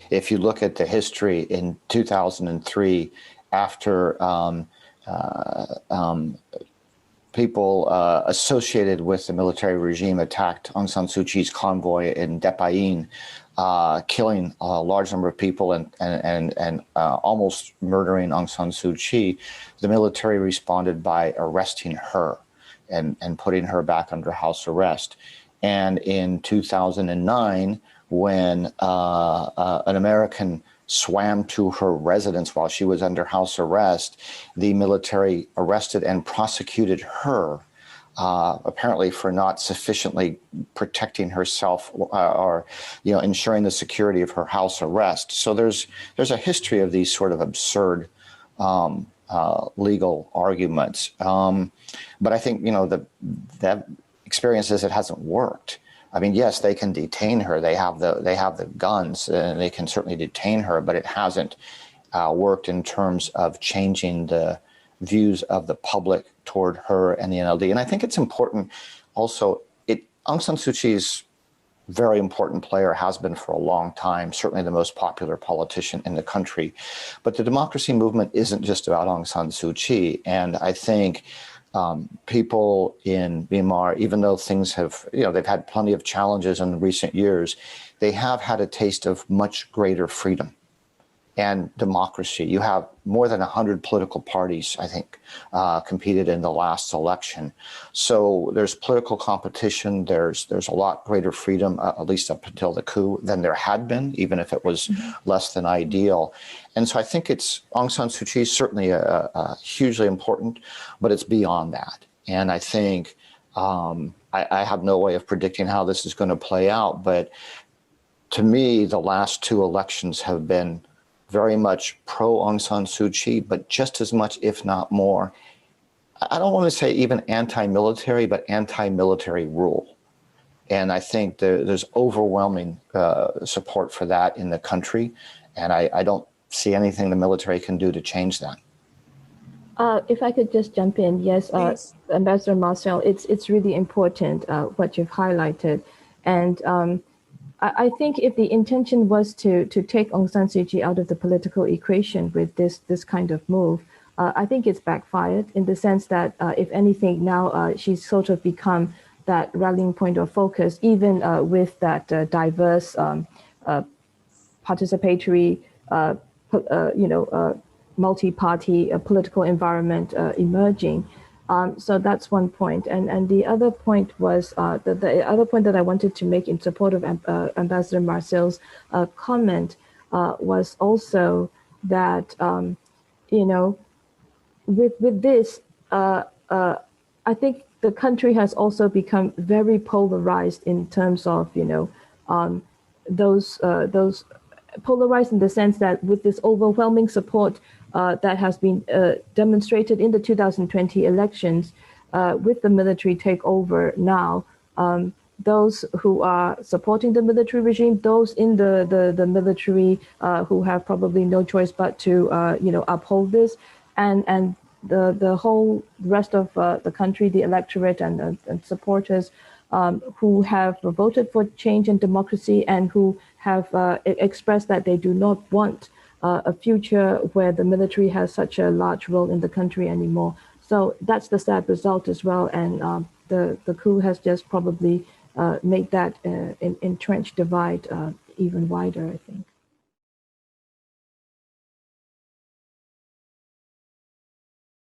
If you look at the history in 2003, after people associated with the military regime attacked Aung San Suu Kyi's convoy in Depayin, killing a large number of people and almost murdering Aung San Suu Kyi, the military responded by arresting her and putting her back under house arrest. And in 2009, when an American swam to her residence while she was under house arrest, the military arrested and prosecuted her, apparently for not sufficiently protecting herself or ensuring the security of her house arrest. So there's a history of these sort of absurd legal arguments. But I think that experience is it hasn't worked. I mean, yes, they can detain her. They have the guns, and they can certainly detain her. But it hasn't worked in terms of changing the views of the public toward her and the NLD. And I think it's important. Also, Aung San Suu Kyi's very important player, has been for a long time. Certainly the most popular politician in the country. But the democracy movement isn't just about Aung San Suu Kyi, and I think. People in Myanmar, even though things have, they've had plenty of challenges in recent years, they have had a taste of much greater freedom and democracy. You have more than 100 political parties, I think, competed in the last election. So there's political competition. There's a lot greater freedom, at least up until the coup, than there had been, even if it was less than ideal. And so I think Aung San Suu Kyi is certainly hugely important, but it's beyond that. And I think I have no way of predicting how this is going to play out. But to me, the last two elections have been very much pro Aung San Suu Kyi, but just as much, if not more, I don't want to say even anti-military, but anti-military rule. And I think there's overwhelming support for that in the country. And I don't see anything the military can do to change that. If I could just jump in, yes, Ambassador Marciel, it's really important what you've highlighted. And I think if the intention was to take Aung San Suu Kyi out of the political equation with this kind of move, I think it's backfired in the sense that, if anything, now she's sort of become that rallying point of focus, even with that diverse, participatory, multi-party political environment emerging. So that's one point. And the other point was, the other point that I wanted to make in support of Ambassador Marciel's comment was also that, with this, I think the country has also become very polarized in terms of, those polarized in the sense that with this overwhelming support that has been demonstrated in the 2020 elections, with the military takeover now, those who are supporting the military regime, those in the military who have probably no choice but to uphold this, and the whole rest of the country, the electorate and supporters who have voted for change and democracy and who have expressed that they do not want a future where the military has such a large role in the country anymore. So that's the sad result as well. And the coup has just probably made that entrenched divide even wider, I think.